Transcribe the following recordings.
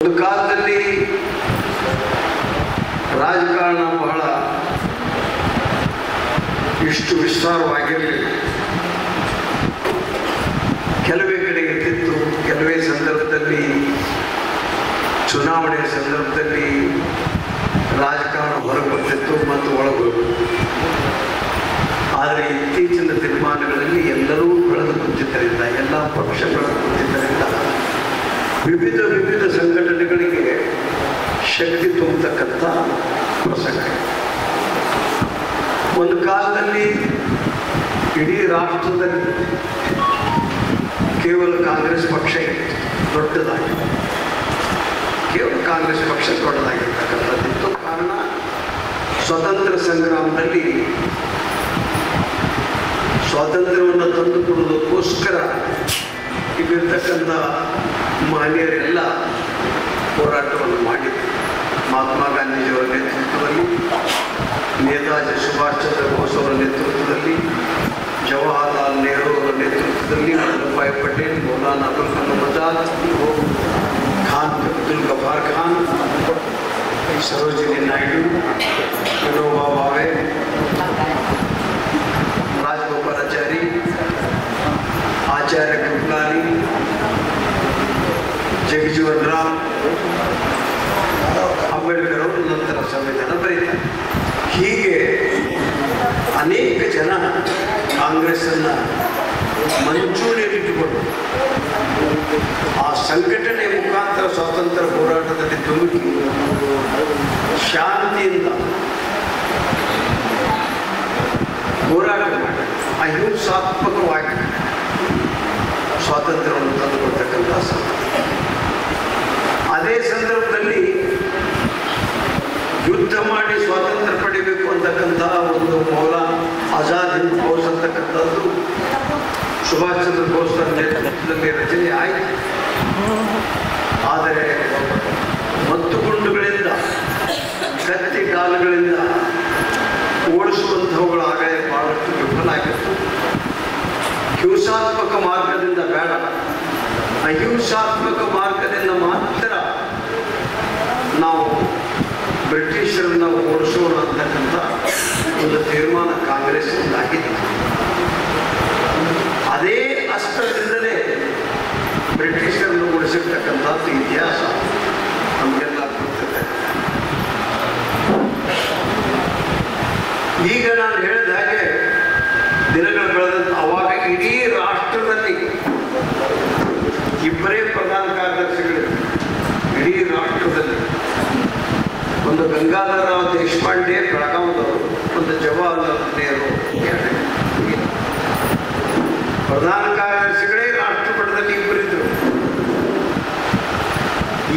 ಒಂದು ಕಾಲದಲ್ಲಿ ರಾಜಕಾರಣ ಬಹಳ ಇಷ್ಟು ವಿಸ್ತಾರವಾಗಿರಲಿಲ್ಲ. ಕೆಲವೇ ಕಡೆ ಇರ್ತಿತ್ತು, ಕೆಲವೇ ಸಂದರ್ಭದಲ್ಲಿ ಚುನಾವಣೆ ಸಂದರ್ಭದಲ್ಲಿ ರಾಜಕಾರಣ ಹೊರಗೆ ಬರ್ತಿತ್ತು ಮತ್ತು ಒಳಗೆ. ಆದರೆ ಇತ್ತೀಚಿನ ತೀರ್ಮಾನಗಳಲ್ಲಿ ಎಲ್ಲರೂ ಬೆಳೆದು ಕುಂತಿದ್ದರಿಂದ, ಎಲ್ಲ ಪಕ್ಷ ಬೆಳೆದು ಕುಂತಿದ್ದರಿಂದ ವಿವಿಧ ಸಂಘಟನೆಗಳಿಗೆ ಶಕ್ತಿ ತುಂಬತಕ್ಕಂಥ ಪ್ರಸಂಗ. ಒಂದು ಕಾಲದಲ್ಲಿ ಇಡೀ ರಾಷ್ಟ್ರದಲ್ಲಿ ಕೇವಲ ಕಾಂಗ್ರೆಸ್ ಪಕ್ಷ ದೊಡ್ಡದಾಗಿತ್ತು. ಕೇವಲ ಕಾಂಗ್ರೆಸ್ ಪಕ್ಷ ದೊಡ್ಡದಾಗಿರ್ತಕ್ಕಂಥದ್ದಿತ್ತು. ಕಾರಣ ಸ್ವಾತಂತ್ರ್ಯ ಸಂಗ್ರಾಮದಲ್ಲಿ ಸ್ವಾತಂತ್ರ್ಯವನ್ನು ತಂದುಕೊಡೋದಕ್ಕೋಸ್ಕರ ಇಲ್ಲಿರ್ತಕ್ಕಂಥ ಮಹನೀಯರೆಲ್ಲ ಹೋರಾಟವನ್ನು ಮಾಡಿದರು. ಮಹಾತ್ಮ ಗಾಂಧೀಜಿಯವರ ನೇತೃತ್ವದಲ್ಲಿ, ನೇತಾಜಿ ಸುಭಾಷ್ ಚಂದ್ರ ಬೋಸ್ ಅವರ ನೇತೃತ್ವದಲ್ಲಿ, ಜವಾಹರ್ಲಾಲ್ ನೆಹರು ಅವರ ನೇತೃತ್ವದಲ್ಲಿ, ವಲ್ಲಭಭಾಯಿ ಪಟೇಲ್, ಮೌಲಾನಾ ಅಬುಲ್ ಕಲಾಂ ಆಜಾದ್, ಖಾನ್ ಅಬ್ದುಲ್ ಗಫಾರ್ ಖಾನ್, ಸರೋಜಿನಿ ನಾಯ್ಡು, ವಿನೋಬಾ ಭಾವೆ, ರಾಜಗೋಪಾಲಾಚಾರಿ, ಆಚಾರ್ಯ ಕೃಪಲಾನಿ, ಜಗಜೀವನ್ ರಾಮ್, ಅಂಬೇಡ್ಕರ್ ಅವರು ನಂತರ ಸಂವಿಧಾನ ಬರೀತಾರೆ. ಹೀಗೆ ಅನೇಕ ಜನ ಕಾಂಗ್ರೆಸ್ಸನ್ನು ಮಂಚೂಣಿಯಲ್ಲಿಟ್ಟುಕೊಂಡು ಆ ಸಂಘಟನೆ ಮುಖಾಂತರ ಸ್ವಾತಂತ್ರ್ಯ ಹೋರಾಟದಲ್ಲಿ ಧುಮುಕಿ ಶಾಂತಿಯಿಂದ ಹೋರಾಟ ಮಾಡಿ ಅಹಿಂಸಾತ್ಮಕವಾಗಿ ಸ್ವಾತಂತ್ರ್ಯವನ್ನು ತಂದುಕೊಳ್ತಕ್ಕಂಥ ಸಂದರ್ಭ. ಅದೇ ಸಂದರ್ಭದಲ್ಲಿ ಯುದ್ಧ ಮಾಡಿ ಸ್ವಾತಂತ್ರ್ಯ ಪಡಿಬೇಕು ಅಂತಕ್ಕಂಥ ಒಂದು ಮೌಲಾನಾ ಆಜಾದ್ ಹಿಂದ್ ಫೌಜ್ ಅಂತಕ್ಕಂಥದ್ದು ಸುಭಾಷ್ ಚಂದ್ರ ಬೋಸ್ರ ನೇತೃತ್ವದಲ್ಲಿ ರಚನೆ ಆಯಿತು. ಆದರೆ ಮತ್ತು ಗುಂಡುಗಳಿಂದ, ಕತ್ತಿ ಕಾಲುಗಳಿಂದ ಓಡಿಸುವಂಥವುಗಳು ಆಗಲೇ ಬಹಳಷ್ಟು ವಿಫಲ ಆಗಿತ್ತು. ಹಿಂಸಾತ್ಮಕ ಮಾರ್ಗದಿಂದ ಬೇಡ, ಅಹಿಂಸಾತ್ಮಕ ಮಾರ್ಗದಿಂದ ಮಾತ್ರ ನಾವು ಬ್ರಿಟಿಷರನ್ನು ಓಡಿಸೋಣ ಅಂತಕ್ಕಂಥ ಒಂದು ತೀರ್ಮಾನ ಕಾಂಗ್ರೆಸ್ಸಿಂದ ಆಗಿದೆ. ಅದೇ ಅಸ್ತ್ರದಿಂದಲೇ ಬ್ರಿಟಿಷರನ್ನು ಓಡಿಸಿರ್ತಕ್ಕಂಥದ್ದು ಇತಿಹಾಸ ನಮಗೆಲ್ಲ ಗೊತ್ತಿದೆ. ಈಗ ನಾನು ಹೇಳಿದ ಹಾಗೆ ದಿನಗಳು ಬೆಳೆದಂತ ಅವಾಗ ಇಡೀ ರಾಷ್ಟ್ರದಲ್ಲಿ ಇಬ್ಬರೇ ಪ್ರಧಾನ ಕಾರ್ಯದರ್ಶಿಗಳು. ಇಡೀ ರಾಷ್ಟ್ರದಲ್ಲಿ ಒಂದು ಗಂಗಾಧರರಾವ್ ದೇಶಪಾಂಡೆ ಬೆಳಗಾವದವರು, ಒಂದು ಜವಾಹರ್ಲಾಲ್ ನೆಹರು. ಪ್ರಧಾನ ಕಾರ್ಯದರ್ಶಿಗಳೇ ರಾಷ್ಟ್ರ ಮಟ್ಟದಲ್ಲಿ ಇಬ್ಬರಿದ್ದರು.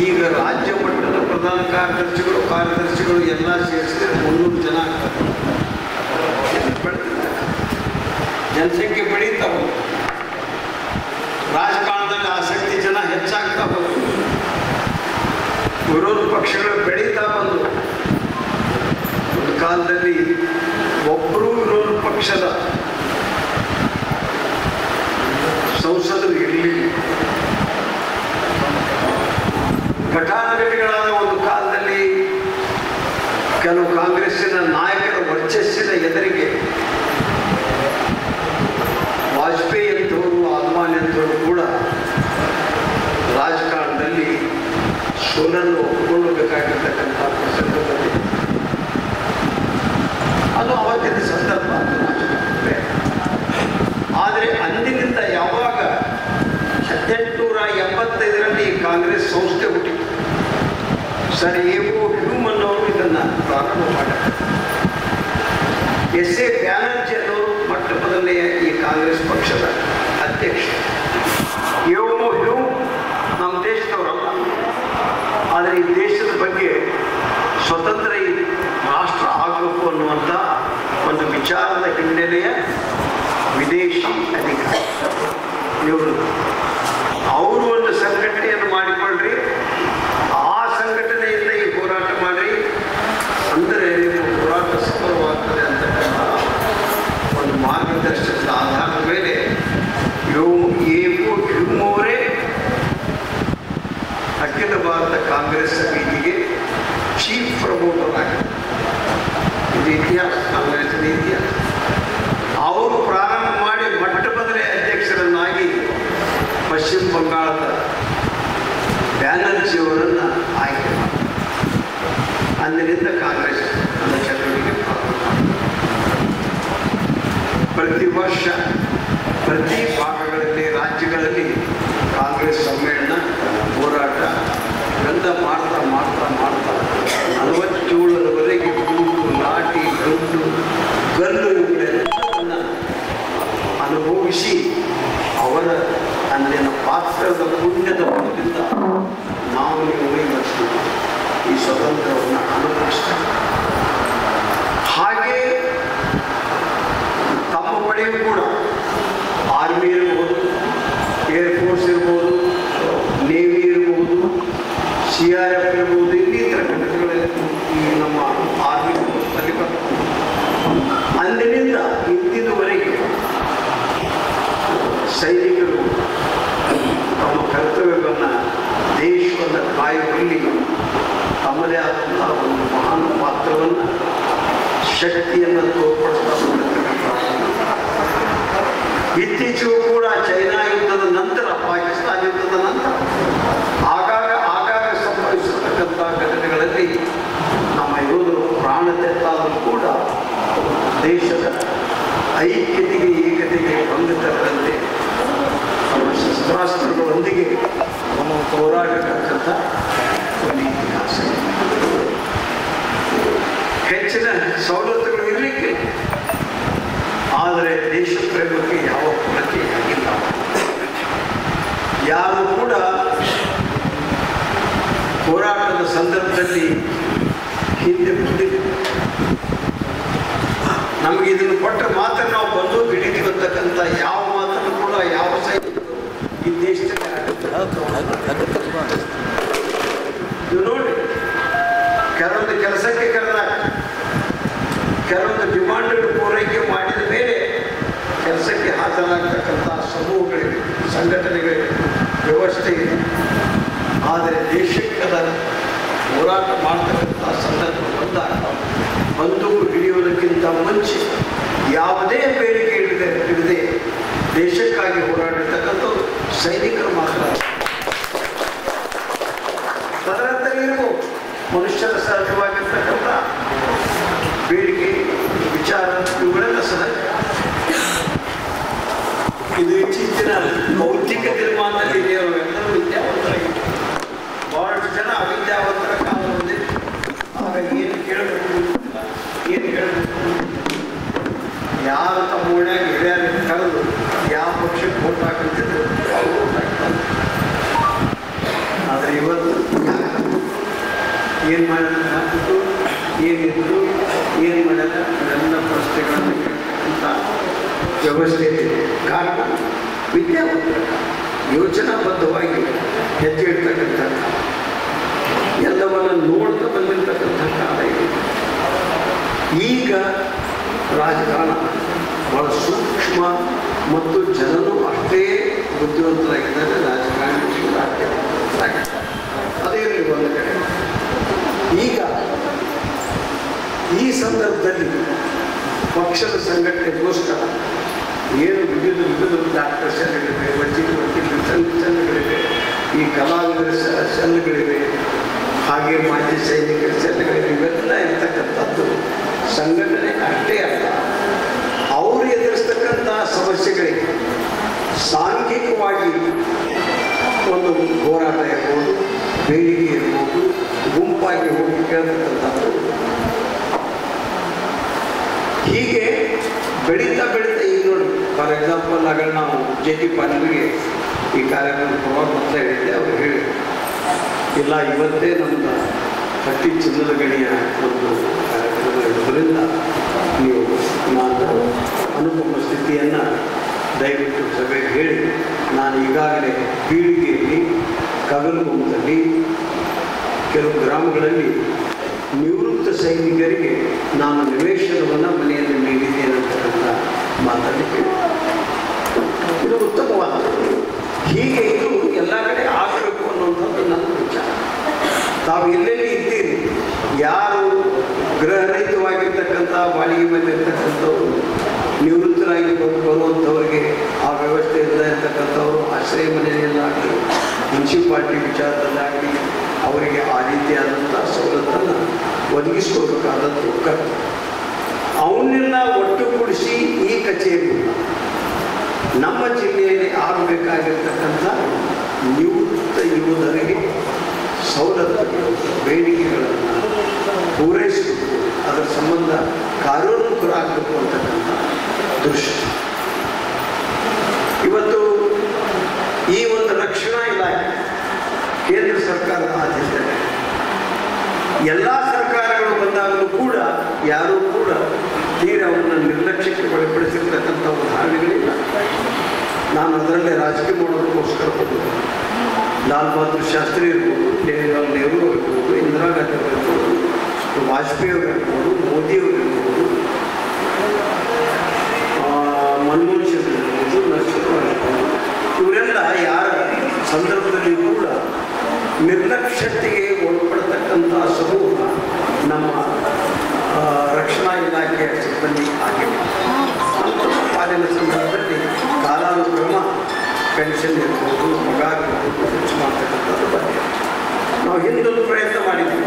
ಈಗ ರಾಜ್ಯ ಮಟ್ಟದ ಪ್ರಧಾನ ಕಾರ್ಯದರ್ಶಿಗಳು ಎಲ್ಲ ಸೇರಿಸಿದ್ರೆ 300 ಜನ ಆಗ್ತಾರೆ. ಜನಸಂಖ್ಯೆ ಬೆಳೀತಾ ಹೋಗುದು, ರಾಜಕಾರಣದಲ್ಲಿ ಆಸಕ್ತಿ ಜನ ಹೆಚ್ಚಾಗ್ತಾ ಹೋಗುದು, ವಿರೋಧ ಪಕ್ಷಗಳು ಬೆಳೀತಾ ಬಂದು ಒಂದು ಕಾಲದಲ್ಲಿ ಒಬ್ಬರೂ ವಿರೋಧ ಪಕ್ಷದ ಸಂಸದರು ಇರಲಿಲ್ಲ. ಘಟಾನುಘಟಿಗಳಾದ ಒಂದು ಕಾಲದಲ್ಲಿ ಕೆಲವು ಕಾಂಗ್ರೆಸ್ಸಿನ ನಾಯಕರ ವರ್ಚಸ್ಸಿನ ಎದುರಿಗೆ ವಾಜಪೇಯಿ ಅಂತವರು, ಆದ್ವಾನಿ ಅಂತವರು ಕೂಡ ರಾಜಕಾರಣದಲ್ಲಿ ಸೋಲನ್ನು ಒಪ್ಪಿಕೊಳ್ಳಬೇಕಾಗಿರ್ತಕ್ಕಂಥ ಪ್ರಸಂಗದಲ್ಲಿ ಅದು ಅವತ್ತಿನ ಸಂದರ್ಭ. ಆದರೆ ಅಂದಿನಿಂದ ಯಾವಾಗ 1885ರಲ್ಲಿ ಕಾಂಗ್ರೆಸ್ ಸಂಸ್ಥೆ ಹುಟ್ಟಿತು, ಸರ್ ಎ.ಓ. ಹ್ಯೂಮನ್ ಅವರು ಇದನ್ನು ಪ್ರಾರಂಭ ಮಾಡಿದ್ದಾರೆ. ಎಸ್.ಎ. ಬ್ಯಾನರ್ಜಿ ಅನ್ನೋರು ಮೊಟ್ಟ ಮೊದಲನೆಯ ಈ ಕಾಂಗ್ರೆಸ್ ಪಕ್ಷದ ಅಧ್ಯಕ್ಷ. ಎ.ಓ. ಹ್ಯೂಮ್ ನಮ್ಮ ದೇಶದವರಲ್ಲ, ಆದರೆ ಈ ದೇಶದ ಬಗ್ಗೆ ಸ್ವತಂತ್ರ ರಾಷ್ಟ್ರ ಆಗಬೇಕು ಅನ್ನುವಂಥ ಒಂದು ವಿಚಾರದ ಹಿನ್ನೆಲೆಯ ವಿದೇಶಿ ಅಧಿಕಾರಿ ಇವರು. ಅವರು ಒಂದು ಸಂಘಟನೆಯನ್ನು ಮಾಡಿಕೊಳ್ಳ್ರಿ, ಆ ಸಂಘಟನೆಯಿಂದ ಈ ಹೋರಾಟ ಮಾಡಿರಿ, ಅಂದರೆ ಹೋರಾಟ ಸಫಲವಾಗ್ತದೆ ಅಂತಕ್ಕಂಥ ಒಂದು ಮಾರ್ಗದರ್ಶನದ ಆಧಾರದ ಮೇಲೆ ಇತಿಹಾಸ, ಕಾಂಗ್ರೆಸ್ಸಿನ ಇತಿಹಾಸ. ಅವರು ಪ್ರಾರಂಭ ಮಾಡಿ ಮೊಟ್ಟ ಮೊದಲೇ ಅಧ್ಯಕ್ಷರನ್ನಾಗಿ ಪಶ್ಚಿಮ ಬಂಗಾಳದ ಬ್ಯಾನರ್ಜಿಯವರನ್ನು ಆಯ್ಕೆ ಮಾಡಿ ಅಂದಿನಿಂದ ಕಾಂಗ್ರೆಸ್ ನನ್ನ ಚಟುವಟಿಕೆ ಪ್ರಾರಂಭ ಮಾಡಿದೆ. ಪ್ರತಿ ವರ್ಷ ಪ್ರತಿ ಭಾಗಗಳಲ್ಲಿ ರಾಜ್ಯಗಳಲ್ಲಿ ಕಾಂಗ್ರೆಸ್ ಸಮ್ಮೇಳನ ಹೋರಾಟ ಗಂಧ ಮಾಡ್ತಾ ಮಾಡ್ತಾ ಮಾಡ್ತಾ 47ರವರೆಗೆ ಕೂಟು ಲಾಠಿ ಗಂಡು ಗಲ್ಲು ಇವುಗಳೆಲ್ಲ ಅನುಭವಿಸಿ ಅವರ ಅಂದಿನ ಪಾತ್ರದ ಪುಣ್ಯದ ಮೂಲದಿಂದ ನಾವು ನೀವು ಇವತ್ತು ಈ ಸ್ವತಂತ್ರವನ್ನು ಅನುಭವಿಸ್ತಾರೆ. ಹಾಗೆ ತಮ್ಮ ಪಡೆಯೂ ಕೂಡ ಆರ್ಮಿ ಇರ್ಬೋದು, ಏರ್ಫೋರ್ಸ್ ಇರ್ಬೋದು, ನೇವಿ ಇರ್ಬೋದು, CRF ಇರ್ಬೋದು, ಇನ್ನಿತರ ಘಟಕಗಳಲ್ಲಿ ಈ ನಮ್ಮ ಆರ್ಮಿ ಫೋರ್ಸ್ನಲ್ಲಿ ಬರ್ತದೆ. ಅಂದಿನಿಂದ ಇಂದಿನವರೆಗೆ ಸೈನಿಕರು ತಮ್ಮ ಕರ್ತವ್ಯವನ್ನು ದೇಶವನ್ನು ಕಾಯುವಲ್ಲಿ ತಮ್ಮದೇ ಆದಂತಹ ಒಂದು ಮಹಾನ್ ಪಾತ್ರವನ್ನು ಶಕ್ತಿಯನ್ನು ತೋರ್ಪಡಿಸ್ತಾ ಇತ್ತೀಚೆಗೂ ಕೂಡ ಚೈನಾ ಯುದ್ಧದ ನಂತರ, ಪಾಕಿಸ್ತಾನ ಯುದ್ಧದ ನಂತರ ಆಗಾಗ ಸಂಭವಿಸಿರ್ತಕ್ಕಂಥ ಘಟನೆಗಳಲ್ಲಿ ನಮ್ಮ ಯೋಧರು ಪ್ರಾಣ ತೆತ್ತಾದರೂ ಕೂಡ ದೇಶದ ಐಕ್ಯತೆಗೆ ಏಕತೆಗೆ ಭಂಗ ತರದಂತೆ ನಮ್ಮ ಶಸ್ತ್ರಾಸ್ತ್ರಗಳೊಂದಿಗೆ ಹೋರಾಡತಕ್ಕಂಥ ಒಂದು ಇತಿಹಾಸ. ಹೆಚ್ಚಿನ ಸವಲತ್ತುಗಳು ಇರಲಿಕ್ಕೆ, ಆದರೆ ದೇಶ ಪ್ರೇಮಕ್ಕೆ ಯಾವ ಕೊರತೆ ಆಗಿಲ್ಲ. ಯಾರು ಕೂಡ ಹೋರಾಟದ ಸಂದರ್ಭದಲ್ಲಿ ಹಿಂದೆ ಮುಂದಿದೆ. ನಮಗೆ ಇದನ್ನು ಕೊಟ್ಟರೆ ಮಾತ್ರ ನಾವು ಬಂದು ಹಿಡಿತೀವಿ ಅಂತಕ್ಕಂಥ ಯಾವ ಮಾತನ್ನು ಕೂಡ ಯಾವ ಸೈನಿಕರು ಈ ದೇಶದಲ್ಲಿ ಇದು ನೋಡಿ, ಕೆಲವೊಂದು ಕೆಲಸಕ್ಕೆ ಕರೆದಾಗ ಕೆಲವೊಂದು ಡಿಮಾಂಡ್ಗಳು ಪೂರೈಕೆ ಮಾಡಿದ ಮೇಲೆ ಕೆಲಸಕ್ಕೆ ಹಾಜರಾಗತಕ್ಕಂಥ ಸಮೂಹಗಳಿವೆ, ಸಂಘಟನೆಗಳಿವೆ, ವ್ಯವಸ್ಥೆ ಇದೆ. ಆದರೆ ದೇಶಕ್ಕದ ಹೋರಾಟ ಮಾಡ್ತಕ್ಕಂಥ ಸಂದರ್ಭ ಬಂದಾಗ ಬಂದೂಕು ಹಿಡಿಯುವುದಕ್ಕಿಂತ ಮುಂಚೆ ಯಾವುದೇ ಬೇಡಿಕೆ ಹಿಡಿದೆ ದೇಶಕ್ಕಾಗಿ ಹೋರಾಡಿರ್ತಕ್ಕಂಥವ್ರು ಸೈನಿಕರು ಮಾತ್ರ. ತದನಂತರ ಇರ್ಬೋದು ಮನುಷ್ಯರ ಸಹಜವಾಗಿರ್ತಕ್ಕಂಥ ಬೇಡಿಕೆ ವಿಚಾರ ಇವುಗಳೆಲ್ಲ ಸಹಜ. ಇದು ಇತ್ತೀಚಿನ ಬೌದ್ಧಿಕ ತೀರ್ಮಾನದಲ್ಲಿ ಎಲ್ಲರೂ ವಿದ್ಯಾವಂತರಾಗಿದ್ದಾರೆ. ಬಹಳಷ್ಟು ಜನ ಅವಿದ್ಯಾವಂತರ ಕಾಲ ಬಂದಿದೆ. ಆಗ ಏನು ಕೇಳಬೇಕು, ಏನು ಹೇಳಬೇಕು, ಯಾರು ತಮ್ಮ ಓಣ್ಯಾಗ ಹಿರಿಯರಿಗೆ ಕರೆದು ಯಾವ ಪಕ್ಷಕ್ಕೆ ವೋಟ್ ಹಾಕುತ್ತಿದ್ರು ಅವ್ರು ವೋಟ್ ಹಾಕ್ತಾರೆ. ಆದರೆ ಇವತ್ತು ಏನು ಮಾಡೋದು ಹಾಕಿದ್ದು, ಏನಿದ್ರು, ಏನು ಮಾಡೋದ ಎಲ್ಲ ಪ್ರಶ್ನೆಗಳನ್ನು ಕೇಳ್ತಕ್ಕಂಥ ವ್ಯವಸ್ಥೆ ಇದೆ. ಕಾರಣ ವಿದ್ಯಾವಂತ ಯೋಜನಾಬದ್ಧವಾಗಿ ಹೆಜ್ಜೆ ಇಡ್ತಕ್ಕಂಥ ಎಲ್ಲವನ್ನು ನೋಡ್ತಾ ಬಂದಿರ್ತಕ್ಕಂಥ ಕಾಲ ಇದೆ. ಈಗ ರಾಜಕಾರಣ ಬಹಳ ಸೂಕ್ಷ್ಮ ಮತ್ತು ಜನರು ಅಷ್ಟೇ ಬುದ್ಧಿವಂತರಾಗಿದ್ದಾರೆ. ರಾಜಕಾರಣಿಗಳು ಅದೇ ಒಂದು ಕಡೆ ಈಗ ಈ ಸಂದರ್ಭದಲ್ಲಿ ಪಕ್ಷದ ಸಂಘಟನೆಗೋಸ್ಕರ ಏನು ವಿವಿಧ ಡಾಕ್ಟರ್ ಸೆಲ್ಗಳಿವೆ, ವಕೀಲರ ಸೆಲ್ಗಳಿವೆ, ಈ ಕಲಾವಿದರ ಸೆಲ್ಗಳಿವೆ, ಹಾಗೆ ಮಾಜಿ ಸೈನಿಕರ ಸೆಲ್ಗಳಿವೆ. ಇವೆಲ್ಲ ಇರ್ತಕ್ಕಂಥದ್ದು ಸಂಘಟನೆ ಅಷ್ಟೇ ಅಲ್ಲ, ಅವರು ಎದುರಿಸ್ತಕ್ಕಂಥ ಸಮಸ್ಯೆಗಳಿಗೆ ಸಾಂಘಿಕವಾಗಿ ಒಂದು ಹೋರಾಟ ಇರ್ಬೋದು, ಬೇಡಿಕೆ ಇರ್ಬೋದು, ಗುಂಪಾಗಿ ಹೋಗಿ ಕೇಳತಕ್ಕಂಥದ್ದು. ಹೀಗೆ ಬೆಳೀತಾ ಈಗ ನೋಡಿ, ಫಾರ್ ಎಕ್ಸಾಂಪಲ್ ಆಗ ನಾವು JT ಪಾಟೀಲ್ಗೆ ಈ ಕಾರ್ಯಕ್ರಮ ಪ್ರವಾಸ ಅಂತ ಹೇಳಿದ್ದೆ. ಅವರು ಹೇಳಿ ಇಲ್ಲ, ಇವತ್ತೇ ನಮ್ಮದು ಹಟ್ಟಿ ಚಿನ್ನದ ಗಣಿಯ ಒಂದು ಕಾರ್ಯಕ್ರಮ ಇರೋದ್ರಿಂದ ನೀವು ನಾನು ಅನುಪಮ ಸ್ಥಿತಿಯನ್ನು ದಯವಿಟ್ಟು ಸಭೆಗೆ ಹೇಳಿ, ನಾನು ಈಗಾಗಲೇ ಬೀಳಿಗೆಯಲ್ಲಿ, ಕಗಲಗುಮ್ಮದಲ್ಲಿ, ಕೆಲವು ಗ್ರಾಮಗಳಲ್ಲಿ ನಿವೃತ್ತ ಸೈನಿಕರಿಗೆ ನಾನು ನಿವೇಶನವನ್ನು ಮನೆಯಲ್ಲಿ ನೀಡಿದ್ದೇನೆ ಅಂತಕ್ಕಂಥ ಮಾತನ್ನು ಕೇಳಿ, ಇದು ಉತ್ತಮವಾದ. ಹೀಗೆ ಇದು ಎಲ್ಲ ಕಡೆ ಆಗಬೇಕು ಅನ್ನುವಂಥದ್ದು ನನ್ನ ವಿಚಾರ. ತಾವು ಎಲ್ಲೆಲ್ಲಿ ಇದ್ದೀರಿ, ಯಾರು ಗೃಹರಹಿತವಾಗಿರ್ತಕ್ಕಂಥ ಬಾಡಿಗೆ ಮೇಲೆ ಇರ್ತಕ್ಕಂಥವ್ರು, ನಿವೃತ್ತರಾಗಿ ಬರುವಂಥವ್ರಿಗೆ ಆ ವ್ಯವಸ್ಥೆ ಇಲ್ಲದೆ ಇರ್ತಕ್ಕಂಥವರು ಆಶ್ರಯ ಮನೆಯಲ್ಲಾಗಲಿ ಮುನ್ಸಿಪಾಲ್ಟಿ ವಿಚಾರದಲ್ಲಾಗಲಿ ಅವರಿಗೆ ಆ ರೀತಿಯಾದಂಥ ಸವಲತ್ತನ್ನು ಒದಗಿಸ್ಕೊಳ್ಬೇಕಾದದ್ದು ಕರ್ತವ್ಯ. ಅವನ್ನೆಲ್ಲ ಒಟ್ಟುಗೂಡಿಸಿ ಈ ಕಚೇರಿ ನಮ್ಮ ಜಿಲ್ಲೆಯಲ್ಲಿ ಆಗಬೇಕಾಗಿರ್ತಕ್ಕಂಥ ನಿವೃತ್ತ ಯೋಧರಿಗೆ ಸವಲತ್ತುಗಳು, ಬೇಡಿಕೆಗಳನ್ನು ಪೂರೈಸಬೇಕು, ಅದರ ಸಂಬಂಧ ಕಾರ್ಯೋನ್ಮುಖರಾಗಬೇಕು ಅಂತಕ್ಕಂಥ ದೃಶ್ಯ. ಇವತ್ತು ಈ ಒಂದು ರಕ್ಷಣಾ ಇಲಾಖೆ ಕೇಂದ್ರ ಸರ್ಕಾರದ ಆದ್ಯತೆ. ಎಲ್ಲ ಸರ್ಕಾರಗಳು ಬಂದಾಗಲೂ ಕೂಡ ಯಾರೂ ಕೂಡ ತೀರವನ್ನು ನಿರ್ಲಕ್ಷ್ಯಕ್ಕೆ ಒಳಪಡಿಸಿರ್ತಕ್ಕಂಥ ಉದಾಹರಣೆಗಳಿಲ್ಲ. ನಾನು ಅದರಲ್ಲೇ ರಾಜಕೀಯ ಮಾಡೋದಕ್ಕೋಸ್ಕರ ಬಂದು ಲಾಲ್ ಬಹದ್ದೂರ್ ಶಾಸ್ತ್ರಿ ಇರ್ಬೋದು, ಜವಾಹರ್ಲಾಲ್ ನೆಹರು ಇರ್ಬೋದು, ಇಂದಿರಾ ಗಾಂಧಿ ಇರ್ಬೋದು, ವಾಜಪೇಯಿ ಅವರು ಇರ್ಬೋದು, ಮೋದಿಯವರು ಇರ್ಬೋದು, ಮನಮೋಹನ್ ಸಿಂಗ್ ಇರ್ಬೋದು, ನರಸಿಂಹ ಇರ್ಬೋದು, ಇವರೆಲ್ಲ ಯಾರ ಸಂದರ್ಭದಲ್ಲಿ ಕೂಡ ನಿರ್ಲಕ್ಷ್ಯತೆಗೆ ಒಳಪಡ್ತಕ್ಕಂಥ ಸಮೂಹ ನಮ್ಮ ರಕ್ಷಣಾ ಇಲಾಖೆಯ ಸಿಬ್ಬಂದಿ ಆಗಿದೆ. ಪಾಲಿನ ಸಂದರ್ಭದಲ್ಲಿ ಕಾಲಾನುಕ್ರಮ ಪೆನ್ಷನ್ ಇರ್ಬೋದು, ಪಗಾರ ಇರ್ಬೋದು, ಹೆಚ್ಚು ಮಾಡ್ತಕ್ಕಂಥದ್ದು ಬಂದಿದೆ. ನಾವು ಹಿಂದೊಂದು ಪ್ರಯತ್ನ ಮಾಡಿದ್ವಿ,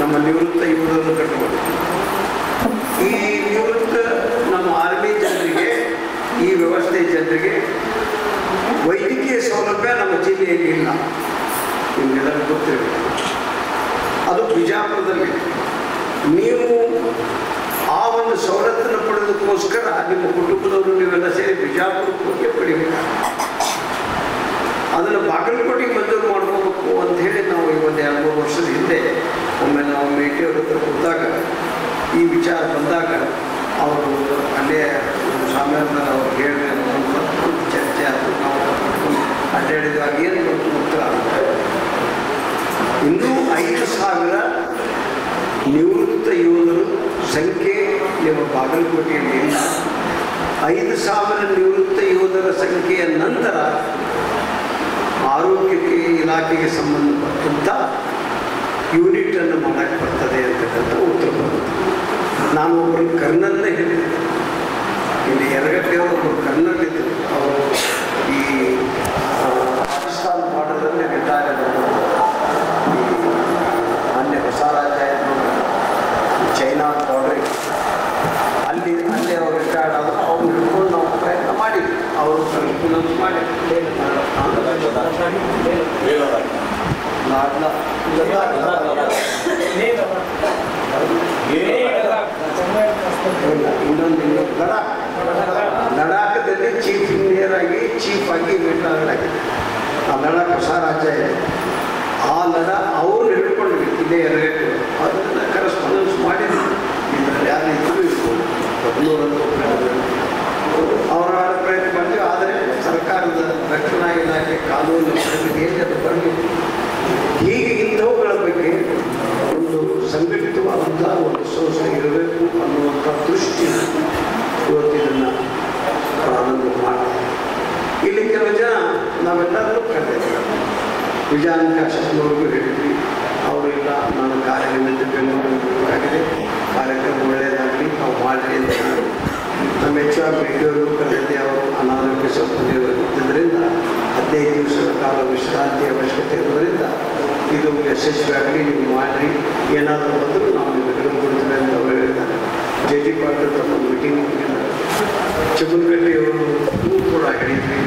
ನಮ್ಮ ನಿವೃತ್ತ ಯೋಧರನ್ನು ಕಟ್ಕೊಂಡು. ಈ ನಿವೃತ್ತ ನಮ್ಮ ಆರ್ಮಿ ಜನರಿಗೆ, ಈ ವ್ಯವಸ್ಥೆ ಜನರಿಗೆ ವೈದ್ಯಕೀಯ ಸೌಲಭ್ಯ ನಮ್ಮ ಜಿಲ್ಲೆಯಲ್ಲಿ ಇಲ್ಲ. ನಿಮಗೆಲ್ಲರಿಗೂ ಗೊತ್ತಿರಬೇಕು. ಅದು ಬಿಜಾಪುರದಲ್ಲಿ. ನೀವು ಆ ಒಂದು ಸವಲತ್ತನ್ನು ಪಡೆದಕ್ಕೋಸ್ಕರ ನಿಮ್ಮ ಕುಟುಂಬದವರು ನೀವೆಲ್ಲ ಸೇರಿ ಬಿಜಾಪುರಕ್ಕೆ ಹೋಗಿ ಪಡಿಬೇಕು. ಅದನ್ನು ಬಾಗಲಕೋಟೆಗೆ ಮಂಜೂರು ಮಾಡ್ಕೋಬೇಕು ಅಂತ ಹೇಳಿ ನಾವು ಈ ಒಂದು 2-3 ವರ್ಷದ ಹಿಂದೆ ಒಮ್ಮೆ ನಾವು ಮೇಟಿಯವ್ರ ಹತ್ರ ಕೂತಾಗ ಈ ವಿಚಾರ ಬಂದಾಗ ಅವರು ಅಲ್ಲೇ ಸಾಮ್ಯಾರ್ದಲ್ಲಿ ಅವ್ರು ಹೇಳಿದ್ರೆ ಚರ್ಚೆ ಆಯಿತು. ನಾವು ಅಡ್ಡಾಡಿದಾಗ ಏನು ಉತ್ತರ ಇನ್ನೂ 5,000 ನಿವೃತ್ತ ಯೋಧರು ಸಂಖ್ಯೆ ನಿಮ್ಮ ಬಾಗಲಕೋಟೆಯಲ್ಲಿ ಇಲ್ಲ. 5,000 ನಿವೃತ್ತ ಯೋಧರ ಸಂಖ್ಯೆಯ ನಂತರ ಆರೋಗ್ಯಕ್ಕೆ ಇಲಾಖೆಗೆ ಸಂಬಂಧಪಟ್ಟಂಥ ಯೂನಿಟನ್ನು ಮಾಡಕ್ಕೆ ಬರ್ತದೆ ಅಂತಕ್ಕಂಥ ಉತ್ತರ ಬರುತ್ತೆ. ನಾನು ಒಬ್ಬರು ಕರ್ನಲ್ನೇ ಹೇಳಿದ್ದೆ, ಇಲ್ಲಿ ಯರಗಟ್ಟೆಯವರು ಒಬ್ಬರು ಕರ್ನಲ್ ಇದ್ದರು. ಅವರು ಈ ಪಾಕಿಸ್ತಾನ ಬಾರ್ಡರಲ್ಲಿ ರಿಟೈರ್ ಆದರು. ಮೊನ್ನೆ ಹೊಸ ರಾಜ್ಯ ಚೈನಾ ಬಾರ್ಡರ್ ಅಲ್ಲಿ ಅವರು ರಿಟೈರ್ಡ್ ಆದರು. ಅವ್ರು ಹಿಡ್ಕೊಂಡು ನಾವು ಪ್ರಯತ್ನ ಮಾಡಿದ್ವಿ. ಅವರು ಕನ್ಫ್ಯೂಸ್ ಮಾಡಿ ಲಡಾಖದಲ್ಲಿ ಚೀಫ್ ಇಂಜಿನಿಯರ್ ಆಗಿ ಚೀಫ್ ಆಗಿ ರಿಟೈರ್ಡ್ ಆಗಿದೆ. ಆ ಲಡಾಖ್ ಹೊಸ ರಾಜ್ಯ ಇದೆ. ಆ ಅವ್ರು ಹಿಡ್ಕೊಂಡ್ವಿ ಇದೇ ಎರಡು ಅದನ್ನು ಕರೆಸ್ಪಾಂಡೆನ್ಸ್ ಮಾಡಿದ್ವಿ. ಇದರಲ್ಲಿ ಯಾರು ಇದ್ದರೂ ಇರ್ಬೋದು 13 ಅವರ ಪ್ರಯತ್ನ ಮಾಡಿದ್ವಿ. ಆದರೆ ಸರ್ಕಾರದ ರಕ್ಷಣಾ ಇಲಾಖೆ ಕಾನೂನು ಪ್ರಕ್ರಿಯೆಯಲ್ಲಿ ಅದು ಬರಲಿಲ್ಲ. ಹೀಗೆ ಇಂಥವುಗಳ ಬಗ್ಗೆ ಒಂದು ಸಂಘಟಿತವಾದಂಥ ಒಂದು ಸಂಸ್ಥೆ ಇರಬೇಕು ಅನ್ನುವಂಥ ದೃಷ್ಟಿ ಇವತ್ತಿನ ಪ್ರಾರಂಭ ಮಾಡಿ ಇಲ್ಲಿ ಕೆಲವು ಜನ ನಾವೆಲ್ಲರೂ ಕರೆದಿದ್ದೀವಿ. ವಿಜಯಾನಕಾಶನವ್ರಿಗೂ ಹೇಳಿದ್ವಿ. ಅವರು ಇಲ್ಲ, ನಾನು ಕಾರ್ಯನಿಮಿತ್ತ ಬೆಂಗಳೂರಿಗೆ ಕಾರ್ಯಕ್ರಮ ಒಳ್ಳೆಯದಾಗಲಿ ನಾವು ಮಾಡಿರಿ ಅಂತ ಹೇಳಿ ನಮ್ಮ ಹೆಚ್ಚಾಗಿ ರೇಡಿಯೋರು ಕರೆದಿದ್ದೆ. ಅವರು ಅನಾರೋಗ್ಯ ಇದ್ದುದರಿಂದ 15 ದಿವಸಗಳ ಕಾಲ ವಿಶ್ರಾಂತಿ ಅವಶ್ಯಕತೆ ಇರೋದರಿಂದ ಇದು ಯಶಸ್ವಿಯಾಗಲಿ, ನೀವು ಮಾಡಿರಿ, ಏನಾದರೂ ಬಂದರೂ ನಾವು ನಿಮಗೆ ಕೊಡ್ತೇವೆ ಅಂತ ಅವರು ಹೇಳಿದ್ದಾರೆ. ಜೆ.ಟಿ. ಪಾಟೀಲ್ ತಮ್ಮ ಮೀಟಿಂಗ್ ಚಮನಗಟ್ಟಿಯವರು ಕೂಡ ಹೇಳಿದ್ವಿ.